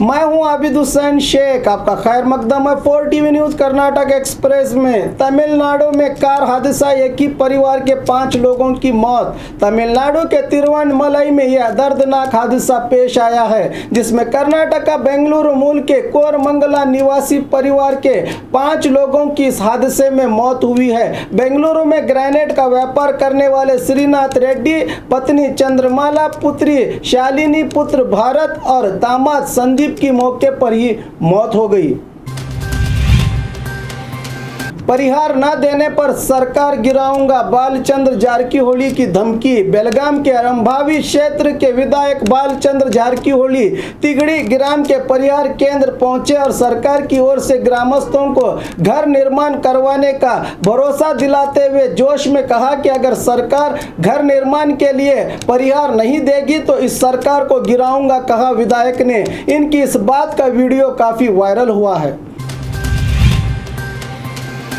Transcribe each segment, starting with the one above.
मैं हूं आबिद हुसैन शेख। आपका खैर मकदम है 4 टीवी न्यूज कर्नाटक एक्सप्रेस में। तमिलनाडु में कार हादसा, एक ही परिवार के 5 लोगों की मौत। तमिलनाडु के तिरुवन्नमलई में यह दर्दनाक हादसा पेश आया है, जिसमें कर्नाटक का बेंगलुरु मूल के कोरमंगला निवासी परिवार के 5 लोगों की इस हादसे में मौत हुई है। बेंगलुरु में ग्रेनाइट का व्यापार करने वाले श्रीनाथ रेड्डी, पत्नी चंद्रमाला, पुत्री शालिनी, पुत्र भारत और दामाद संदीप की मौके पर ही मौत हो गई। परिहार न देने पर सरकार गिराऊंगा, बालचंद्र जारकीहोली की धमकी। बेलगाम के अरंभावी क्षेत्र के विधायक बालचंद्र जारकीहोली तिगड़ी ग्राम के परिहार केंद्र पहुंचे और सरकार की ओर से ग्रामस्थों को घर निर्माण करवाने का भरोसा दिलाते हुए जोश में कहा कि अगर सरकार घर निर्माण के लिए परिहार नहीं देगी तो इस सरकार को गिराऊंगा, कहा विधायक ने। इनकी इस बात का वीडियो काफी वायरल हुआ है।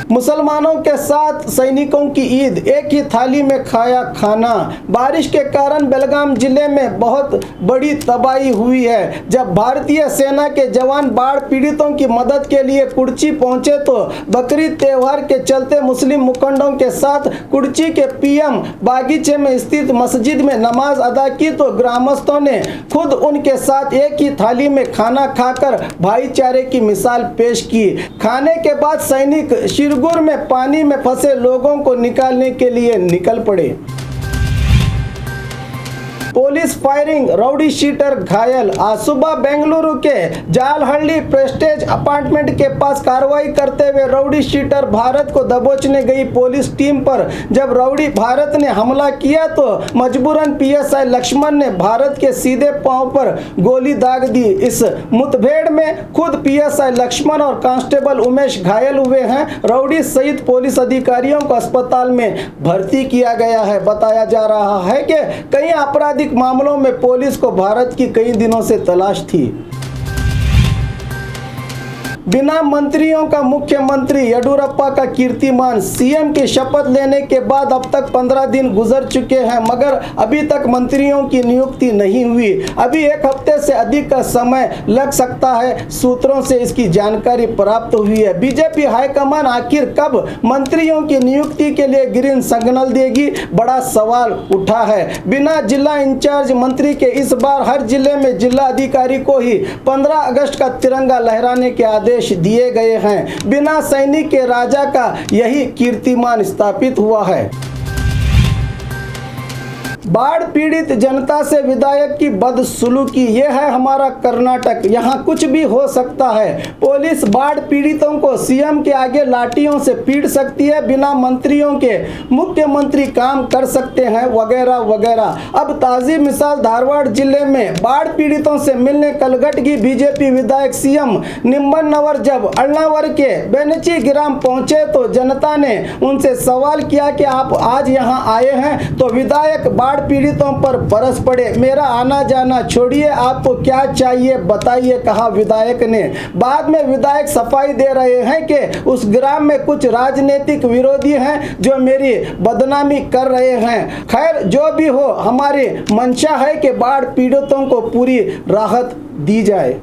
मुसलमानों के साथ सैनिकों की ईद, एक ही थाली में खाया खाना। बारिश के कारण बेलगाम जिले में बहुत बड़ी तबाही हुई है। जब भारतीय सेना के जवान बाढ़ पीड़ितों की मदद के लिए कुर्ची पहुंचे तो बकरीद त्यौहार के चलते मुस्लिम मुखंडों के साथ कुर्ची के पीएम बागीचे में स्थित मस्जिद में नमाज अदा की तो ग्रामस्थों ने खुद उनके साथ एक ही थाली में खाना खाकर भाईचारे की मिसाल पेश की। खाने के बाद सैनिक शिरगुर में पानी में फंसे लोगों को निकालने के लिए निकल पड़े। पुलिस फायरिंग, राउडी शीटर घायल। आज सुबह बेंगलुरु के जालहल्ली प्रेस्टेज अपार्टमेंट के पास कार्रवाई करते हुए राउडी शीटर भारत को दबोचने गई पुलिस टीम पर जब राउडी भारत ने हमला किया तो मजबूरन पीएसआई लक्ष्मण ने भारत के सीधे पांव पर गोली दाग दी। इस मुठभेड़ में खुद पीएसआई लक्ष्मण और कांस्टेबल उमेश घायल हुए हैं। राउडी सहित पुलिस अधिकारियों को अस्पताल में भर्ती किया गया है। बताया जा रहा है कि कई आपराधिक मामलों में पुलिस को भारत की कई दिनों से तलाश थी। बिना मंत्रियों का मुख्यमंत्री येडियुरप्पा का कीर्तिमान। सीएम की शपथ लेने के बाद अब तक 15 दिन गुजर चुके हैं, मगर अभी तक मंत्रियों की नियुक्ति नहीं हुई। अभी 1 हफ्ते से अधिक का समय लग सकता है, सूत्रों से इसकी जानकारी प्राप्त हुई है। बीजेपी हाईकमान आखिर कब मंत्रियों की नियुक्ति के लिए ग्रीन सिग्नल देगी, बड़ा सवाल उठा है। बिना जिला इंचार्ज मंत्री के इस बार हर जिले में जिला अधिकारी को ही 15 अगस्त का तिरंगा लहराने के आदेश दिए गए हैं। बिना सैनिक के राजा का यही कीर्तिमान स्थापित हुआ है। बाढ़ पीड़ित जनता से विधायक की बदसलूकी, ये है हमारा कर्नाटक, यहाँ कुछ भी हो सकता है। पुलिस बाढ़ पीड़ितों को सीएम के आगे लाठियों से पीट सकती है, बिना मंत्रियों के मुख्यमंत्री काम कर सकते हैं, वगैरह वगैरह। अब ताज़ी मिसाल धारवाड़ जिले में बाढ़ पीड़ितों से मिलने कलघटगी बीजेपी विधायक सीएम निम्बन्नवर जब अल्नावर के बेनची ग्राम पहुंचे तो जनता ने उनसे सवाल किया कि आप आज यहाँ आए हैं, तो विधायक बाढ़ पीड़ितों पर बरस पड़े। मेरा आना जाना छोड़िए, आपको क्या चाहिए बताइए, कहा विधायक ने। बाद में विधायक सफाई दे रहे हैं कि उस ग्राम में कुछ राजनीतिक विरोधी हैं जो मेरी बदनामी कर रहे हैं। खैर जो भी हो, हमारी मंशा है कि बाढ़ पीड़ितों को पूरी राहत दी जाए।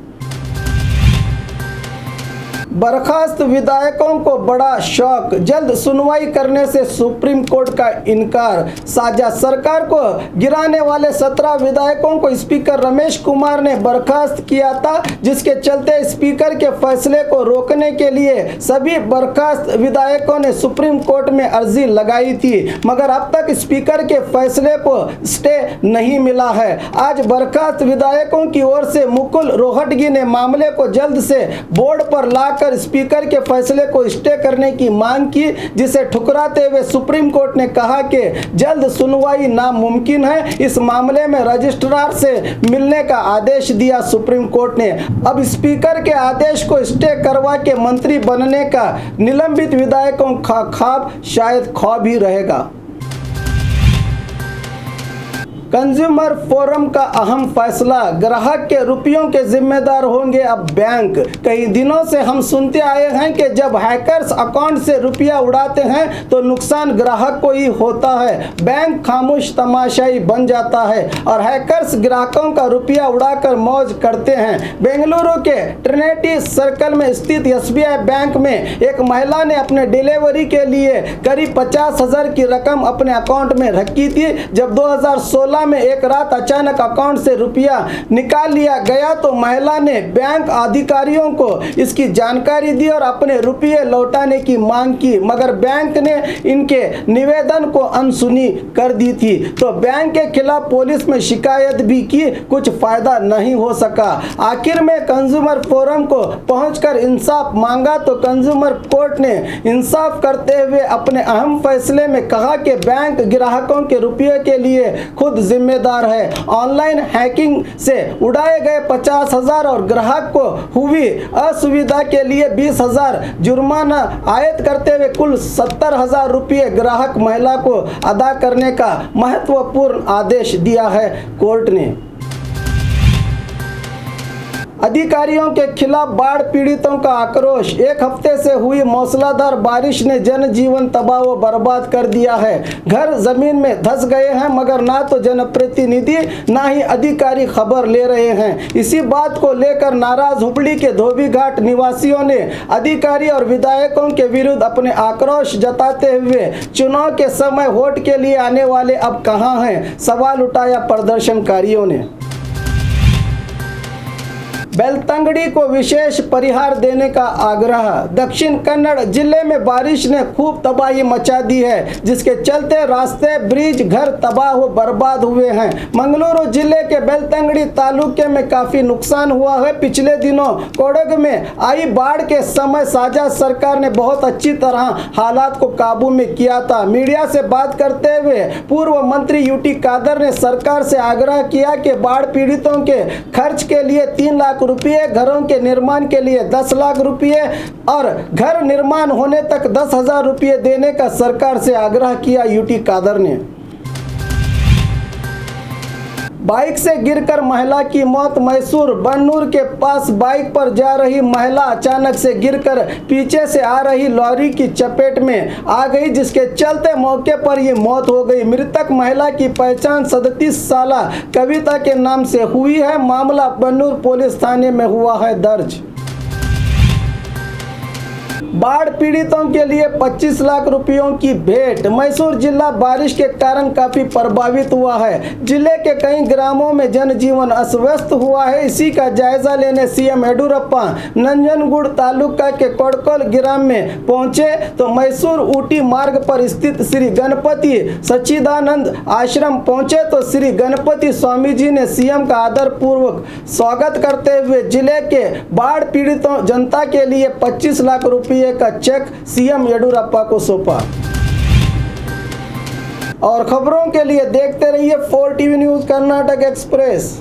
बर्खास्त विधायकों को बड़ा शौक, जल्द सुनवाई करने से सुप्रीम कोर्ट का इनकार। साझा सरकार को गिराने वाले 17 विधायकों को स्पीकर रमेश कुमार ने बर्खास्त किया था, जिसके चलते स्पीकर के फैसले को रोकने के लिए सभी बर्खास्त विधायकों ने सुप्रीम कोर्ट में अर्जी लगाई थी, मगर अब तक स्पीकर के फैसले को स्टे नहीं मिला है। आज बर्खास्त विधायकों की ओर से मुकुल रोहटगी ने मामले को जल्द से बोर्ड पर लाकर स्पीकर के फैसले को स्टे करने की मांग की, जिसे ठुकराते हुए सुप्रीम कोर्ट ने कहा कि जल्द सुनवाई नामुमकिन है। इस मामले में रजिस्ट्रार से मिलने का आदेश दिया सुप्रीम कोर्ट ने। अब स्पीकर के आदेश को स्टे करवा के मंत्री बनने का निलंबित विधायकों का ख्वाब शायद ख्वाब ही रहेगा। कंज्यूमर फोरम का अहम फैसला, ग्राहक के रुपयों के जिम्मेदार होंगे अब बैंक। कई दिनों से हम सुनते आए हैं कि जब हैकर्स अकाउंट से रुपया उड़ाते हैं तो नुकसान ग्राहक को ही होता है। बैंक खामोश तमाशाई बन जाता है और हैकर्स ग्राहकों का रुपया उड़ाकर मौज करते हैं। बेंगलुरु के ट्रिनिटी सर्कल में स्थित SBI बैंक में एक महिला ने अपने डिलीवरी के लिए करीब 50,000 की रकम अपने अकाउंट में रखी थी। जब 2016 में एक रात अचानक अकाउंट से रुपया निकाल लिया गया तो महिला ने बैंक अधिकारियों को इसकी जानकारी दी और अपने रुपये लौटाने की मांग की, मगर बैंक ने इनके निवेदन को अनसुनी कर दी थी। तो बैंक के खिलाफ पुलिस में शिकायत भी की, कुछ फायदा नहीं हो सका। आखिर में कंज्यूमर फोरम को पहुंचकर इंसाफ मांगा तो कंज्यूमर कोर्ट ने इंसाफ करते हुए अपने अहम फैसले में कहा कि बैंक ग्राहकों के रुपये के लिए खुद जिम्मेदार है। ऑनलाइन हैकिंग से उड़ाए गए 50,000 और ग्राहक को हुई असुविधा के लिए 20,000 जुर्माना आयद करते हुए कुल 70,000 रुपये ग्राहक महिला को अदा करने का महत्वपूर्ण आदेश दिया है कोर्ट ने। अधिकारियों के खिलाफ बाढ़ पीड़ितों का आक्रोश। एक हफ्ते से हुई मूसलाधार बारिश ने जनजीवन तबाह व बर्बाद कर दिया है। घर जमीन में धंस गए हैं, मगर ना तो जनप्रतिनिधि ना ही अधिकारी खबर ले रहे हैं। इसी बात को लेकर नाराज हुबली के धोबी घाट निवासियों ने अधिकारी और विधायकों के विरुद्ध अपने आक्रोश जताते हुए चुनाव के समय वोट के लिए आने वाले अब कहां हैं, सवाल उठाया प्रदर्शनकारियों ने। बेलतंगड़ी को विशेष परिहार देने का आग्रह। दक्षिण कन्नड़ जिले में बारिश ने खूब तबाही मचा दी है, जिसके चलते रास्ते, ब्रिज, घर तबाह व बर्बाद हुए हैं। मंगलुरु जिले के बेलतंगड़ी तालुके में काफी नुकसान हुआ है। पिछले दिनों कोडग में आई बाढ़ के समय साझा सरकार ने बहुत अच्छी तरह हालात को काबू में किया था। मीडिया से बात करते हुए पूर्व मंत्री UT कादर ने सरकार से आग्रह किया कि बाढ़ पीड़ितों के खर्च के लिए 3 लाख रुपये, घरों के निर्माण के लिए 10 लाख रुपये और घर निर्माण होने तक 10,000 रुपये देने का सरकार से आग्रह किया UT कादर ने। बाइक से गिरकर महिला की मौत। मैसूर बन्नूर के पास बाइक पर जा रही महिला अचानक से गिरकर पीछे से आ रही लॉरी की चपेट में आ गई, जिसके चलते मौके पर ही मौत हो गई। मृतक महिला की पहचान 37 साल कविता के नाम से हुई है। मामला बन्नूर पुलिस थाने में हुआ है दर्ज। बाढ़ पीड़ितों के लिए 25 लाख रुपयों की भेंट। मैसूर जिला बारिश के कारण काफी प्रभावित हुआ है। जिले के कई ग्रामों में जनजीवन अस्त-व्यस्त हुआ है। इसी का जायजा लेने CM येडियुरप्पा नंजनगुड़ तालुका के कोड़कोल ग्राम में पहुंचे तो मैसूर ऊटी मार्ग पर स्थित श्री गणपति सच्चिदानंद आश्रम पहुंचे तो श्री गणपति स्वामी जी ने CM का आदर पूर्वक स्वागत करते हुए जिले के बाढ़ पीड़ितों जनता के लिए 25 लाख रुपये का चेक CM येडियुरप्पा को सौंपा। और खबरों के लिए देखते रहिए 4TV न्यूज़ कर्नाटक एक्सप्रेस।